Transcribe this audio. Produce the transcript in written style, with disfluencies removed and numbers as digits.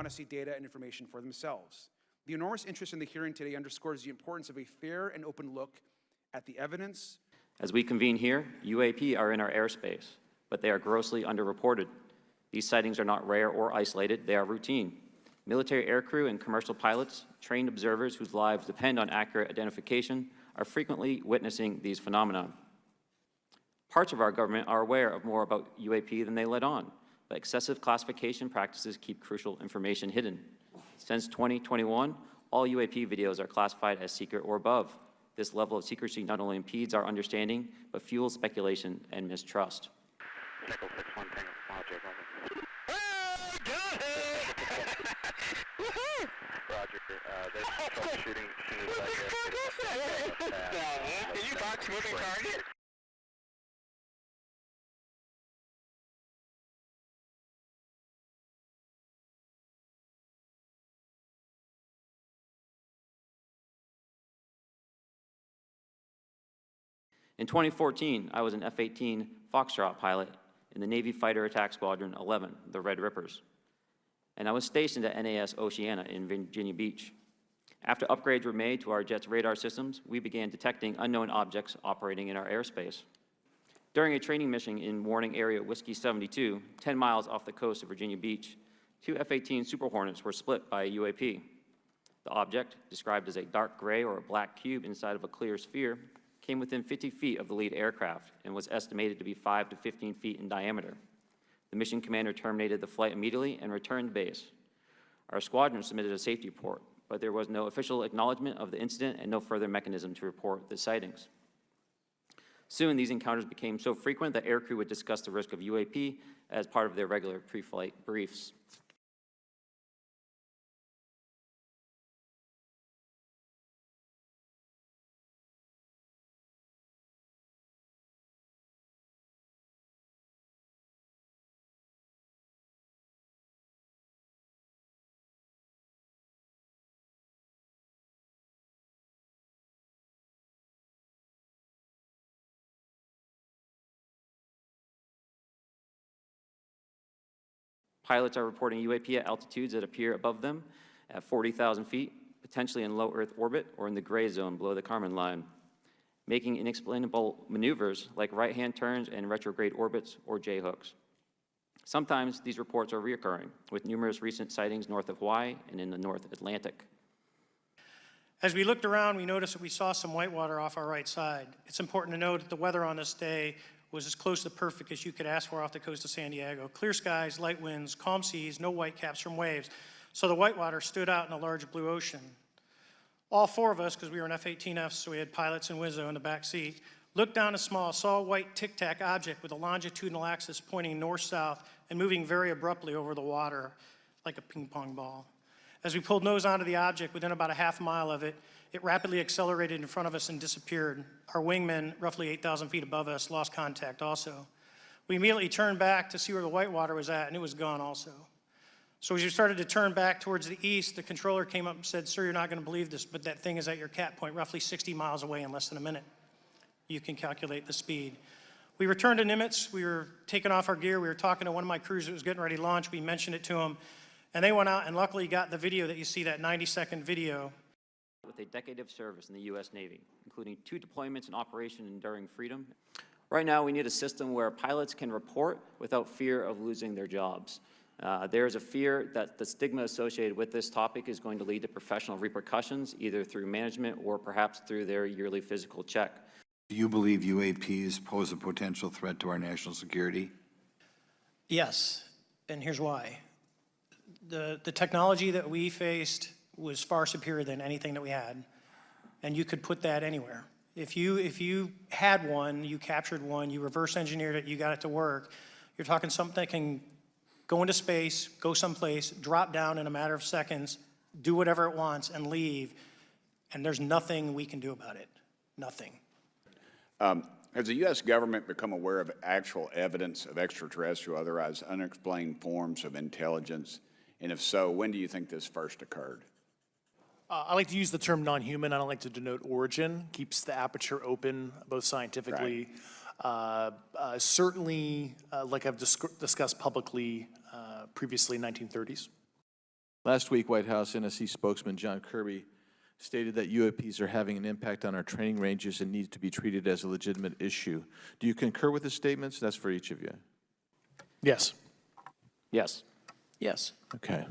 want to see data and information for themselves. The enormous interest in the hearing today underscores the importance of a fair and open look at the evidence. As we convene here, UAP are in our airspace, but they are grossly underreported. These sightings are not rare or isolated, they are routine. Military aircrew and commercial pilots, trained observers whose lives depend on accurate identification, are frequently witnessing these phenomena. Parts of our government are aware of more about UAP than they let on, but excessive classification practices keep crucial information hidden. Since 2021, all UAP videos are classified as secret or above. This level of secrecy not only impedes our understanding, but fuels speculation and mistrust. Nickel 6-1, Tango, Roger. Roger, there's troubleshooting as soon as I get Can you box moving target? In 2014, I was an F-18 Foxtrot pilot in the Navy Fighter Attack Squadron 11, the Red Rippers, and I was stationed at NAS Oceana in Virginia Beach. After upgrades were made to our jet's radar systems, we began detecting unknown objects operating in our airspace. During a training mission in Warning Area Whiskey 72, 10 miles off the coast of Virginia Beach, two F-18 Super Hornets were split by a UAP. The object, described as a dark gray or a black cube inside of a clear sphere, came within 50 feet of the lead aircraft and was estimated to be 5 to 15 feet in diameter. The mission commander terminated the flight immediately and returned to base. Our squadron submitted a safety report, but there was no official acknowledgement of the incident and no further mechanism to report the sightings. Soon, these encounters became so frequent that aircrew would discuss the risk of UAP as part of their regular pre-flight briefs. Pilots are reporting UAP at altitudes that appear above them at 40,000 feet, potentially in low Earth orbit or in the gray zone below the Kármán line, making inexplainable maneuvers like right-hand turns and retrograde orbits or J-hooks. Sometimes these reports are reoccurring, with numerous recent sightings north of Hawaii and in the North Atlantic. As we looked around, we noticed that we saw some whitewater off our right side. It's important to note that the weather on this day was as close to perfect as you could ask for off the coast of San Diego. Clear skies, light winds, calm seas, no whitecaps from waves. So the whitewater stood out in a large blue ocean. All four of us, because we were in F-18Fs, so we had pilots and Wizzo in the back seat, looked down saw a white tic-tac object with a longitudinal axis pointing north-south and moving very abruptly over the water like a ping pong ball. As we pulled nose onto the object, within about a half mile of it, it rapidly accelerated in front of us and disappeared. Our wingmen, roughly 8,000 feet above us, lost contact also. We immediately turned back to see where the whitewater was at, and it was gone also. So as we started to turn back towards the east, the controller came up and said, "Sir, you're not going to believe this, but that thing is at your cat point, roughly 60 miles away in less than a minute." You can calculate the speed. We returned to Nimitz. We were taking off our gear. We were talking to one of my crews that was getting ready to launch. We mentioned it to them, and they went out and luckily got the video that you see, that 90-second video. With a decade of service in the U.S. Navy, including 2 deployments in Operation Enduring Freedom. Right now, we need a system where pilots can report without fear of losing their jobs. There is a fear that the stigma associated with this topic is going to lead to professional repercussions, either through management or perhaps through their yearly physical check. Do you believe UAPs pose a potential threat to our national security? Yes, and here's why. The technology that we faced was far superior than anything that we had, and you could put that anywhere. If you had one, you captured one, you reverse engineered it, you got it to work, you're talking something that can go into space, go someplace, drop down in a matter of seconds, do whatever it wants, and leave, and there's nothing we can do about it. Nothing. Has the U.S. government become aware of actual evidence of extraterrestrial, otherwise unexplained forms of intelligence? And if so, when do you think this first occurred? I like to use the term non-human. I don't like to denote origin. Keeps the aperture open, both scientifically. Right. Certainly, like I've discussed publicly previously, 1930s. Last week, White House NSC spokesman John Kirby stated that UAPs are having an impact on our training ranges and need to be treated as a legitimate issue. Do you concur with his statements? That's for each of you. Yes. Yes. Yes. Okay.